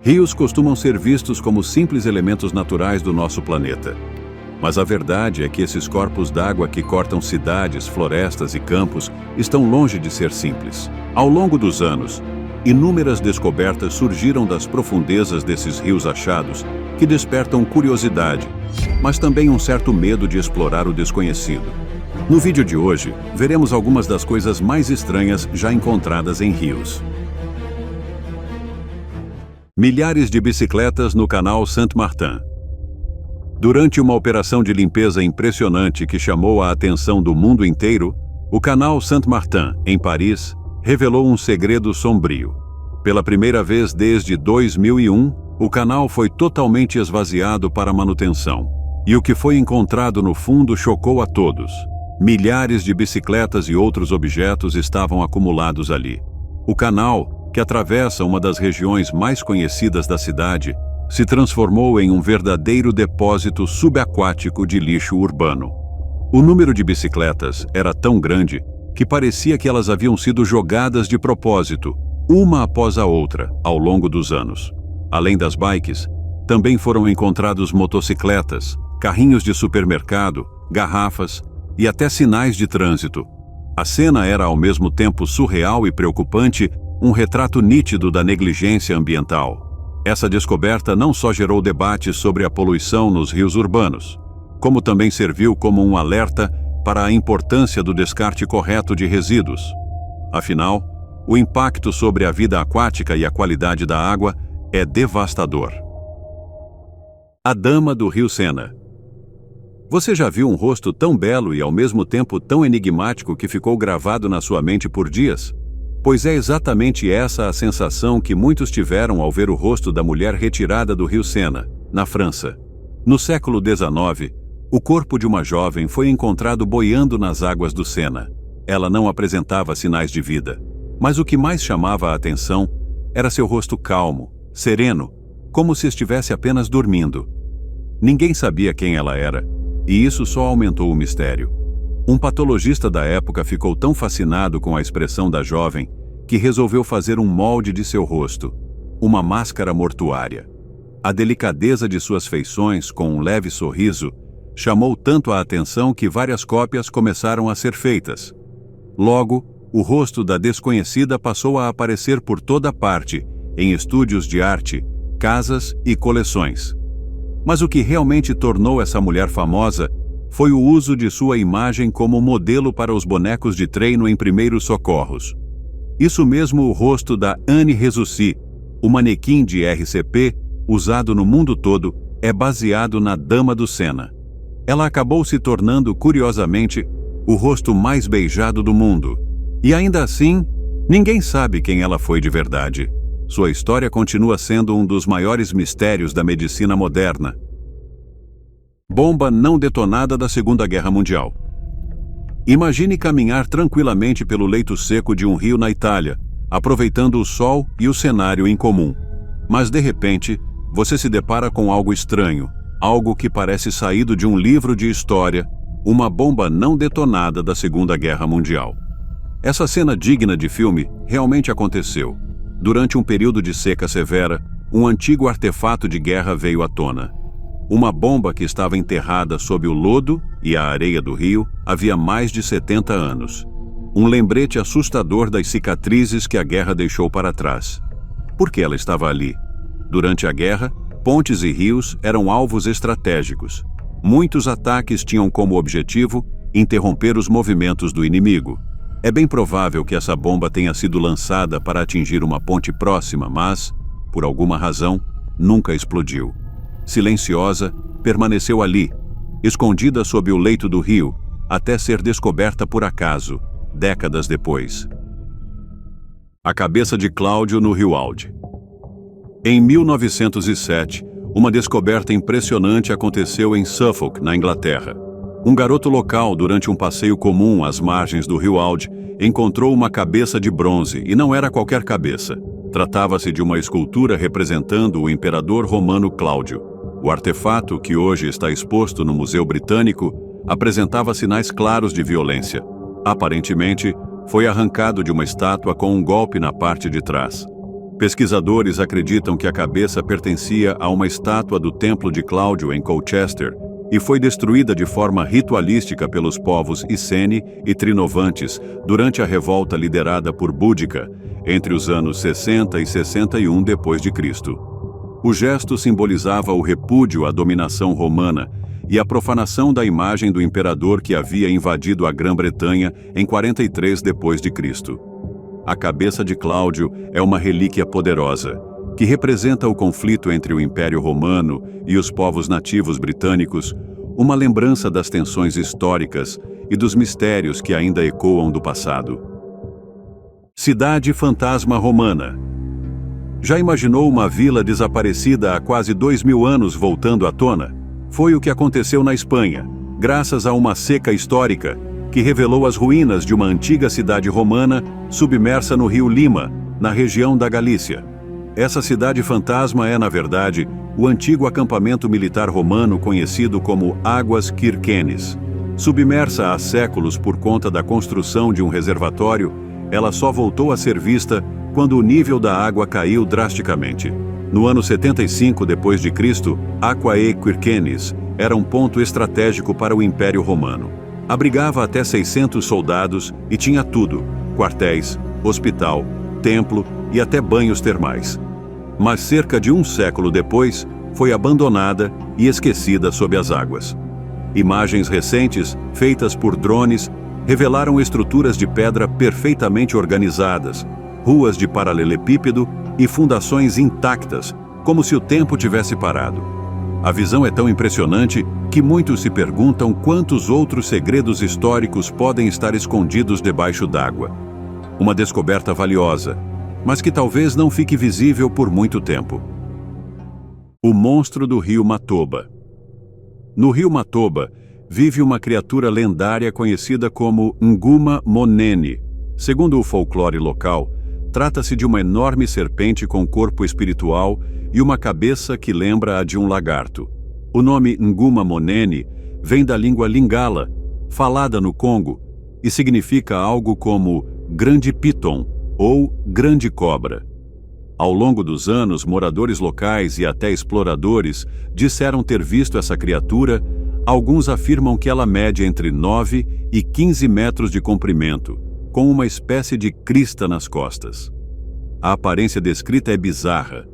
Rios costumam ser vistos como simples elementos naturais do nosso planeta. Mas a verdade é que esses corpos d'água que cortam cidades, florestas e campos estão longe de ser simples. Ao longo dos anos, inúmeras descobertas surgiram das profundezas desses rios achados que despertam curiosidade, mas também um certo medo de explorar o desconhecido. No vídeo de hoje, veremos algumas das coisas mais estranhas já encontradas em rios. Milhares de bicicletas no canal Saint-Martin. Durante uma operação de limpeza impressionante que chamou a atenção do mundo inteiro, o canal Saint-Martin, em Paris, revelou um segredo sombrio. Pela primeira vez desde 2001, o canal foi totalmente esvaziado para manutenção. E o que foi encontrado no fundo chocou a todos. Milhares de bicicletas e outros objetos estavam acumulados ali. O canal, que atravessa uma das regiões mais conhecidas da cidade, se transformou em um verdadeiro depósito subaquático de lixo urbano. O número de bicicletas era tão grande que parecia que elas haviam sido jogadas de propósito, uma após a outra, ao longo dos anos. Além das bikes, também foram encontrados motocicletas, carrinhos de supermercado, garrafas e até sinais de trânsito. A cena era ao mesmo tempo surreal e preocupante, um retrato nítido da negligência ambiental. Essa descoberta não só gerou debates sobre a poluição nos rios urbanos, como também serviu como um alerta para a importância do descarte correto de resíduos. Afinal, o impacto sobre a vida aquática e a qualidade da água é devastador. A Dama do Rio Sena. Você já viu um rosto tão belo e ao mesmo tempo tão enigmático que ficou gravado na sua mente por dias? Pois é exatamente essa a sensação que muitos tiveram ao ver o rosto da mulher retirada do rio Sena, na França. No século XIX, o corpo de uma jovem foi encontrado boiando nas águas do Sena. Ela não apresentava sinais de vida, mas o que mais chamava a atenção era seu rosto calmo, sereno, como se estivesse apenas dormindo. Ninguém sabia quem ela era, e isso só aumentou o mistério. Um patologista da época ficou tão fascinado com a expressão da jovem que resolveu fazer um molde de seu rosto, uma máscara mortuária. A delicadeza de suas feições, com um leve sorriso, chamou tanto a atenção que várias cópias começaram a ser feitas. Logo, o rosto da desconhecida passou a aparecer por toda parte, em estúdios de arte, casas e coleções. Mas o que realmente tornou essa mulher famosa foi o uso de sua imagem como modelo para os bonecos de treino em primeiros socorros. Isso mesmo, o rosto da Anne Ressusci, o manequim de RCP, usado no mundo todo, é baseado na Dama do Sena. Ela acabou se tornando, curiosamente, o rosto mais beijado do mundo. E ainda assim, ninguém sabe quem ela foi de verdade. Sua história continua sendo um dos maiores mistérios da medicina moderna. Bomba não detonada da Segunda Guerra Mundial. Imagine caminhar tranquilamente pelo leito seco de um rio na Itália, aproveitando o sol e o cenário em comum. Mas de repente, você se depara com algo estranho, algo que parece saído de um livro de história, uma bomba não detonada da Segunda Guerra Mundial. Essa cena digna de filme realmente aconteceu. Durante um período de seca severa, um antigo artefato de guerra veio à tona. Uma bomba que estava enterrada sob o lodo e a areia do rio havia mais de 70 anos. Um lembrete assustador das cicatrizes que a guerra deixou para trás. Por que ela estava ali? Durante a guerra, pontes e rios eram alvos estratégicos. Muitos ataques tinham como objetivo interromper os movimentos do inimigo. É bem provável que essa bomba tenha sido lançada para atingir uma ponte próxima, mas, por alguma razão, nunca explodiu. Silenciosa, permaneceu ali, escondida sob o leito do rio, até ser descoberta por acaso, décadas depois. A cabeça de Cláudio no rio Alde. Em 1907, uma descoberta impressionante aconteceu em Suffolk, na Inglaterra. Um garoto local, durante um passeio comum às margens do rio Alde, encontrou uma cabeça de bronze, e não era qualquer cabeça. Tratava-se de uma escultura representando o imperador romano Cláudio. O artefato, que hoje está exposto no Museu Britânico, apresentava sinais claros de violência. Aparentemente, foi arrancado de uma estátua com um golpe na parte de trás. Pesquisadores acreditam que a cabeça pertencia a uma estátua do Templo de Cláudio em Colchester e foi destruída de forma ritualística pelos povos Iceni e Trinovantes durante a revolta liderada por Búdica entre os anos 60 e 61 d.C. O gesto simbolizava o repúdio à dominação romana e a profanação da imagem do imperador que havia invadido a Grã-Bretanha em 43 d.C. A cabeça de Cláudio é uma relíquia poderosa, que representa o conflito entre o Império Romano e os povos nativos britânicos, uma lembrança das tensões históricas e dos mistérios que ainda ecoam do passado. Cidade fantasma romana. Já imaginou uma vila desaparecida há quase 2000 anos voltando à tona? Foi o que aconteceu na Espanha, graças a uma seca histórica que revelou as ruínas de uma antiga cidade romana submersa no rio Lima, na região da Galícia. Essa cidade fantasma é, na verdade, o antigo acampamento militar romano conhecido como Águas Quirquenes. Submersa há séculos por conta da construção de um reservatório, ela só voltou a ser vista quando o nível da água caiu drasticamente. No ano 75 d.C., Aquae Quirquenes era um ponto estratégico para o Império Romano. Abrigava até 600 soldados e tinha tudo: quartéis, hospital, templo e até banhos termais. Mas cerca de um século depois, foi abandonada e esquecida sob as águas. Imagens recentes, feitas por drones, revelaram estruturas de pedra perfeitamente organizadas, ruas de paralelepípedo e fundações intactas, como se o tempo tivesse parado. A visão é tão impressionante que muitos se perguntam quantos outros segredos históricos podem estar escondidos debaixo d'água. Uma descoberta valiosa, mas que talvez não fique visível por muito tempo. O monstro do rio Matoba. No rio Matoba, vive uma criatura lendária conhecida como Nguma Monene. Segundo o folclore local, trata-se de uma enorme serpente com corpo espiritual e uma cabeça que lembra a de um lagarto. O nome Nguma Monene vem da língua lingala, falada no Congo, e significa algo como grande piton ou grande cobra. Ao longo dos anos, moradores locais e até exploradores disseram ter visto essa criatura. Alguns afirmam que ela mede entre 9 e 15 metros de comprimento, com uma espécie de crista nas costas. A aparência descrita é bizarra: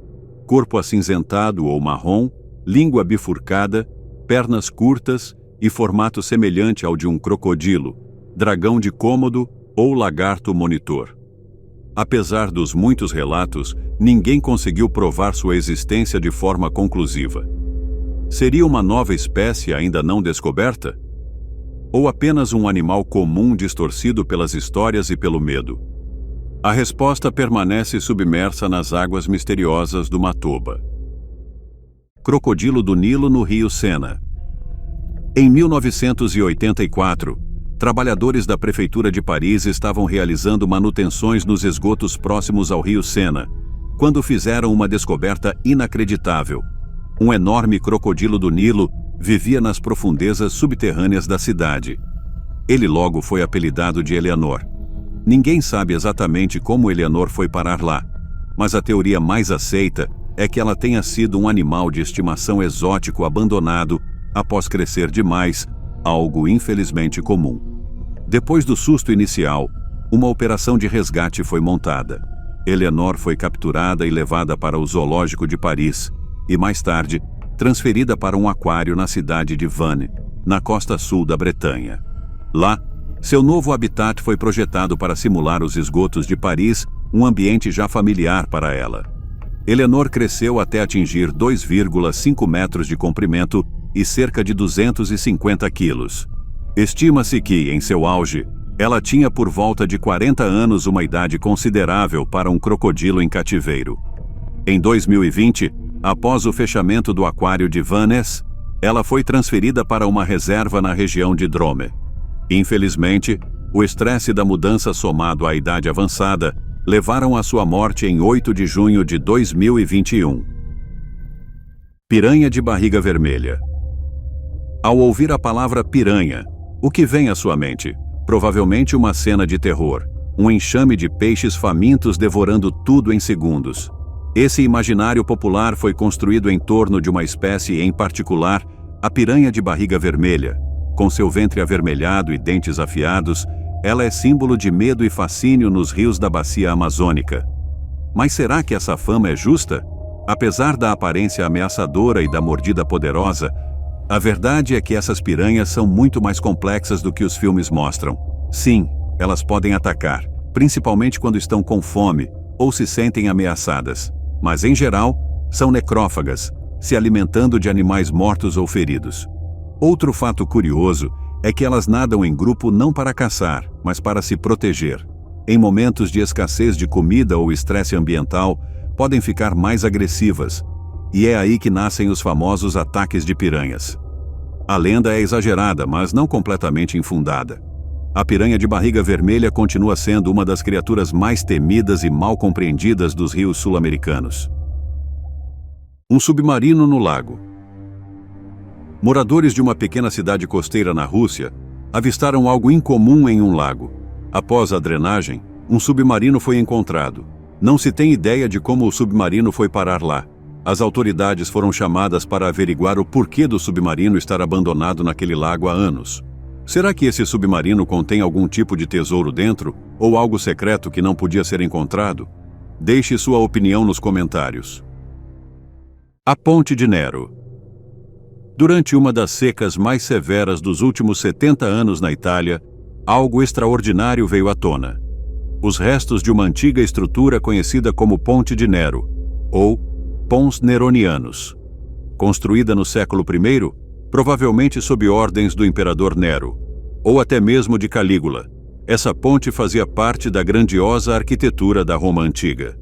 corpo acinzentado ou marrom, língua bifurcada, pernas curtas e formato semelhante ao de um crocodilo, dragão de Cômodo ou lagarto monitor. Apesar dos muitos relatos, ninguém conseguiu provar sua existência de forma conclusiva. Seria uma nova espécie ainda não descoberta? Ou apenas um animal comum distorcido pelas histórias e pelo medo? A resposta permanece submersa nas águas misteriosas do Matoba. Crocodilo do Nilo no rio Sena. Em 1984, trabalhadores da Prefeitura de Paris estavam realizando manutenções nos esgotos próximos ao rio Sena, quando fizeram uma descoberta inacreditável. Um enorme crocodilo do Nilo vivia nas profundezas subterrâneas da cidade. Ele logo foi apelidado de Eleanor. Ninguém sabe exatamente como Eleanor foi parar lá, mas a teoria mais aceita é que ela tenha sido um animal de estimação exótico abandonado após crescer demais, algo infelizmente comum. Depois do susto inicial, uma operação de resgate foi montada. Eleanor foi capturada e levada para o Zoológico de Paris e, mais tarde, transferida para um aquário na cidade de Vannes, na costa sul da Bretanha. Lá, seu novo habitat foi projetado para simular os esgotos de Paris, um ambiente já familiar para ela. Eleanor cresceu até atingir 2,5 metros de comprimento e cerca de 250 quilos. Estima-se que, em seu auge, ela tinha por volta de 40 anos, uma idade considerável para um crocodilo em cativeiro. Em 2020, após o fechamento do aquário de Vannes, ela foi transferida para uma reserva na região de Drôme. Infelizmente, o estresse da mudança somado à idade avançada levaram à sua morte em 8 de junho de 2021. Piranha de barriga vermelha. Ao ouvir a palavra piranha, o que vem à sua mente? Provavelmente uma cena de terror, um enxame de peixes famintos devorando tudo em segundos. Esse imaginário popular foi construído em torno de uma espécie em particular, a piranha de barriga vermelha. Com seu ventre avermelhado e dentes afiados, ela é símbolo de medo e fascínio nos rios da bacia amazônica. Mas será que essa fama é justa? Apesar da aparência ameaçadora e da mordida poderosa, a verdade é que essas piranhas são muito mais complexas do que os filmes mostram. Sim, elas podem atacar, principalmente quando estão com fome ou se sentem ameaçadas. Mas, em geral, são necrófagas, se alimentando de animais mortos ou feridos. Outro fato curioso é que elas nadam em grupo não para caçar, mas para se proteger. Em momentos de escassez de comida ou estresse ambiental, podem ficar mais agressivas, e é aí que nascem os famosos ataques de piranhas. A lenda é exagerada, mas não completamente infundada. A piranha de barriga vermelha continua sendo uma das criaturas mais temidas e mal compreendidas dos rios sul-americanos. Um submarino no lago. Moradores de uma pequena cidade costeira na Rússia avistaram algo incomum em um lago. Após a drenagem, um submarino foi encontrado. Não se tem ideia de como o submarino foi parar lá. As autoridades foram chamadas para averiguar o porquê do submarino estar abandonado naquele lago há anos. Será que esse submarino contém algum tipo de tesouro dentro, ou algo secreto que não podia ser encontrado? Deixe sua opinião nos comentários. A Ponte de Nero. Durante uma das secas mais severas dos últimos 70 anos na Itália, algo extraordinário veio à tona. Os restos de uma antiga estrutura conhecida como Ponte de Nero, ou Pons Neronianos. Construída no século I, provavelmente sob ordens do imperador Nero, ou até mesmo de Calígula, essa ponte fazia parte da grandiosa arquitetura da Roma antiga.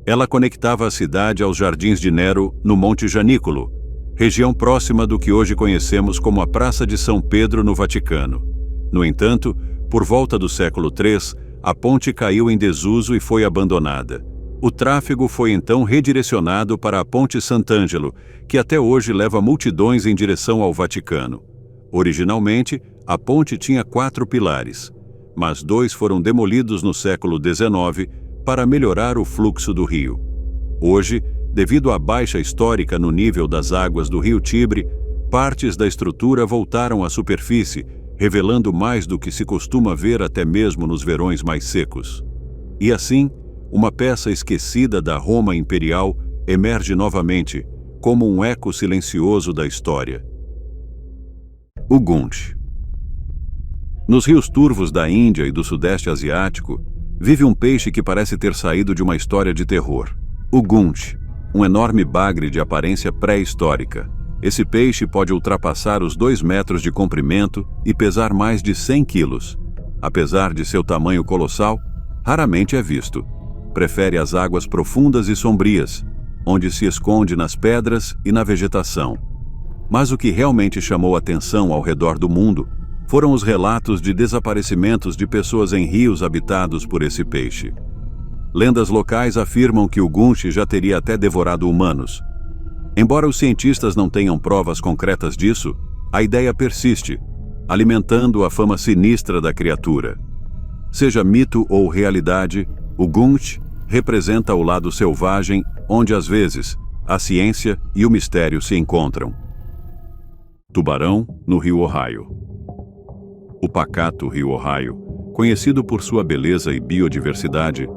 Ela conectava a cidade aos jardins de Nero no Monte Janículo, região próxima do que hoje conhecemos como a Praça de São Pedro no Vaticano. No entanto, por volta do século III, a ponte caiu em desuso e foi abandonada. O tráfego foi então redirecionado para a Ponte Sant'Angelo, que até hoje leva multidões em direção ao Vaticano. Originalmente, a ponte tinha 4 pilares, mas 2 foram demolidos no século XIX para melhorar o fluxo do rio. Hoje, devido à baixa histórica no nível das águas do rio Tibre, partes da estrutura voltaram à superfície, revelando mais do que se costuma ver até mesmo nos verões mais secos. E assim, uma peça esquecida da Roma imperial emerge novamente, como um eco silencioso da história. O Gunch. Nos rios turvos da Índia e do Sudeste Asiático, vive um peixe que parece ter saído de uma história de terror. O Gunch, um enorme bagre de aparência pré-histórica. Esse peixe pode ultrapassar os 2 metros de comprimento e pesar mais de 100 quilos. Apesar de seu tamanho colossal, raramente é visto. Prefere as águas profundas e sombrias, onde se esconde nas pedras e na vegetação. Mas o que realmente chamou atenção ao redor do mundo foram os relatos de desaparecimentos de pessoas em rios habitados por esse peixe. Lendas locais afirmam que o Gunch já teria até devorado humanos. Embora os cientistas não tenham provas concretas disso, a ideia persiste, alimentando a fama sinistra da criatura. Seja mito ou realidade, o Gunch representa o lado selvagem, onde às vezes a ciência e o mistério se encontram. Tubarão no Rio Ohio. O pacato Rio Ohio, conhecido por sua beleza e biodiversidade,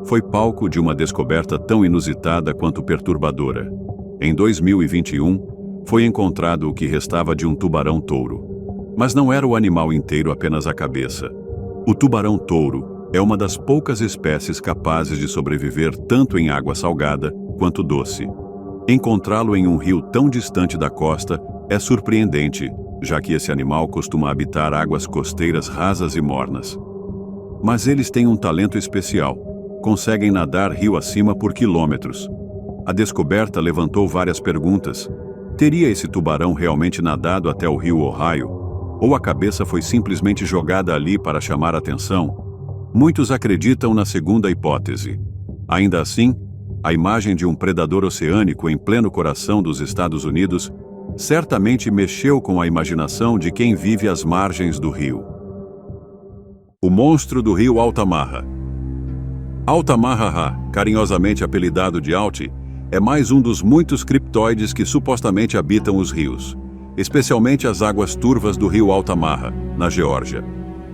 foi palco de uma descoberta tão inusitada quanto perturbadora. Em 2021, foi encontrado o que restava de um tubarão-touro. Mas não era o animal inteiro, apenas a cabeça. O tubarão-touro é uma das poucas espécies capazes de sobreviver tanto em água salgada quanto doce. Encontrá-lo em um rio tão distante da costa é surpreendente, já que esse animal costuma habitar águas costeiras rasas e mornas. Mas eles têm um talento especial. Conseguem nadar rio acima por quilômetros. A descoberta levantou várias perguntas. Teria esse tubarão realmente nadado até o rio Ohio? Ou a cabeça foi simplesmente jogada ali para chamar atenção? Muitos acreditam na segunda hipótese. Ainda assim, a imagem de um predador oceânico em pleno coração dos Estados Unidos certamente mexeu com a imaginação de quem vive às margens do rio. O monstro do rio Altamaha. Altamaha, carinhosamente apelidado de Alti, é mais um dos muitos criptoides que supostamente habitam os rios, especialmente as águas turvas do rio Altamaha, na Geórgia.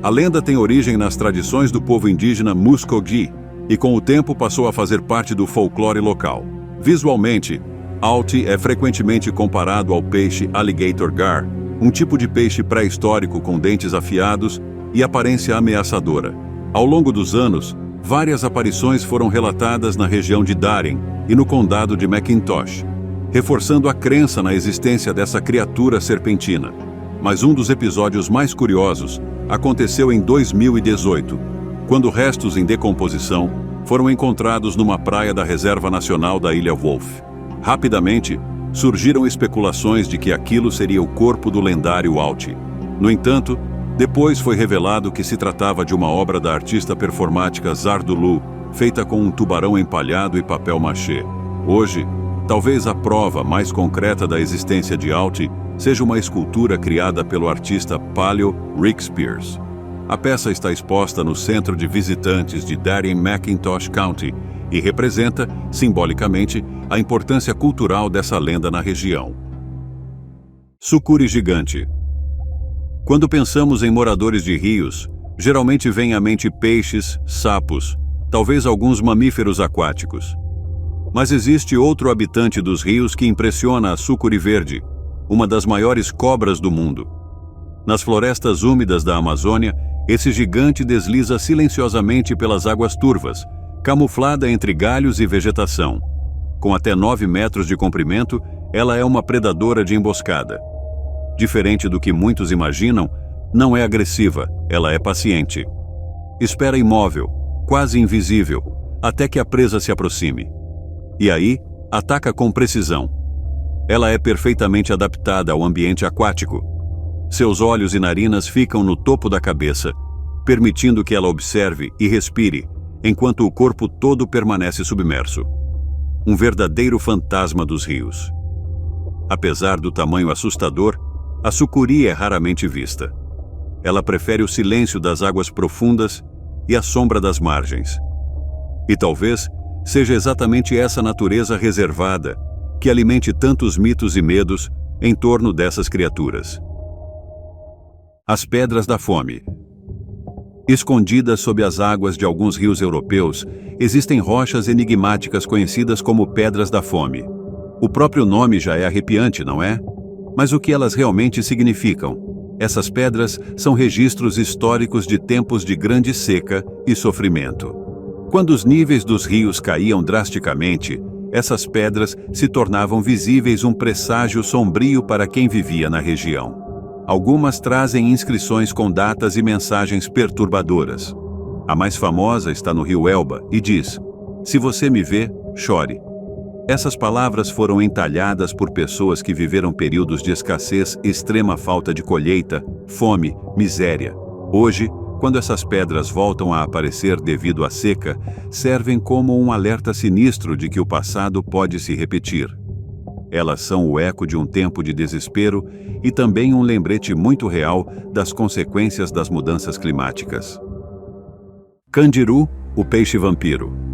A lenda tem origem nas tradições do povo indígena Muskogee e com o tempo passou a fazer parte do folclore local. Visualmente, Alti é frequentemente comparado ao peixe alligator gar, um tipo de peixe pré-histórico com dentes afiados e aparência ameaçadora. Ao longo dos anos, várias aparições foram relatadas na região de Darien e no condado de McIntosh, reforçando a crença na existência dessa criatura serpentina. Mas um dos episódios mais curiosos aconteceu em 2018, quando restos em decomposição foram encontrados numa praia da Reserva Nacional da Ilha Wolf. Rapidamente, surgiram especulações de que aquilo seria o corpo do lendário Alti. No entanto, depois foi revelado que se tratava de uma obra da artista performática Zardulu, feita com um tubarão empalhado e papel machê. Hoje, talvez a prova mais concreta da existência de Alti seja uma escultura criada pelo artista paleo Rick Spears. A peça está exposta no Centro de Visitantes de Darien-McIntosh County e representa, simbolicamente, a importância cultural dessa lenda na região. Sucuri gigante. Quando pensamos em moradores de rios, geralmente vem à mente peixes, sapos, talvez alguns mamíferos aquáticos. Mas existe outro habitante dos rios que impressiona a sucuri verde, uma das maiores cobras do mundo. Nas florestas úmidas da Amazônia, esse gigante desliza silenciosamente pelas águas turvas, camuflada entre galhos e vegetação. Com até 9 metros de comprimento, ela é uma predadora de emboscada. Diferente do que muitos imaginam, não é agressiva, ela é paciente. Espera imóvel, quase invisível, até que a presa se aproxime. E aí, ataca com precisão. Ela é perfeitamente adaptada ao ambiente aquático. Seus olhos e narinas ficam no topo da cabeça, permitindo que ela observe e respire, enquanto o corpo todo permanece submerso. Um verdadeiro fantasma dos rios. Apesar do tamanho assustador, a sucuri é raramente vista. Ela prefere o silêncio das águas profundas e a sombra das margens. E talvez seja exatamente essa natureza reservada que alimente tantos mitos e medos em torno dessas criaturas. As pedras da fome. Escondidas sob as águas de alguns rios europeus, existem rochas enigmáticas conhecidas como pedras da fome. O próprio nome já é arrepiante, não é? Mas o que elas realmente significam? Essas pedras são registros históricos de tempos de grande seca e sofrimento. Quando os níveis dos rios caíam drasticamente, essas pedras se tornavam visíveis, um presságio sombrio para quem vivia na região. Algumas trazem inscrições com datas e mensagens perturbadoras. A mais famosa está no rio Elba e diz: "Se você me vê, chore." Essas palavras foram entalhadas por pessoas que viveram períodos de escassez, extrema falta de colheita, fome, miséria. Hoje, quando essas pedras voltam a aparecer devido à seca, servem como um alerta sinistro de que o passado pode se repetir. Elas são o eco de um tempo de desespero e também um lembrete muito real das consequências das mudanças climáticas. Candiru, o peixe vampiro.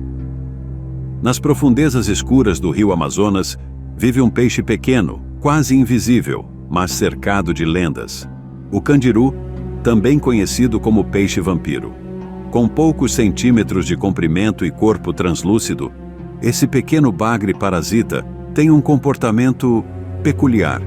Nas profundezas escuras do rio Amazonas, vive um peixe pequeno, quase invisível, mas cercado de lendas. O candiru, também conhecido como peixe vampiro. Com poucos centímetros de comprimento e corpo translúcido, esse pequeno bagre parasita tem um comportamento peculiar.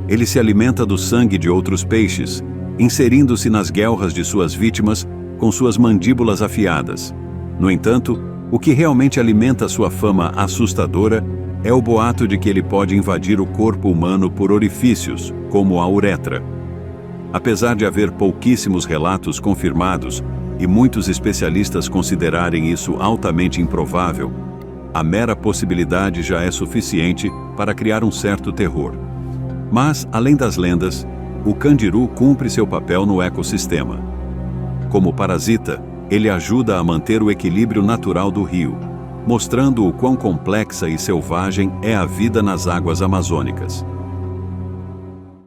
Ele se alimenta do sangue de outros peixes, inserindo-se nas guelras de suas vítimas com suas mandíbulas afiadas. No entanto, o que realmente alimenta sua fama assustadora é o boato de que ele pode invadir o corpo humano por orifícios, como a uretra. Apesar de haver pouquíssimos relatos confirmados e muitos especialistas considerarem isso altamente improvável, a mera possibilidade já é suficiente para criar um certo terror. Mas, além das lendas, o candiru cumpre seu papel no ecossistema. Como parasita, ele ajuda a manter o equilíbrio natural do rio, mostrando o quão complexa e selvagem é a vida nas águas amazônicas.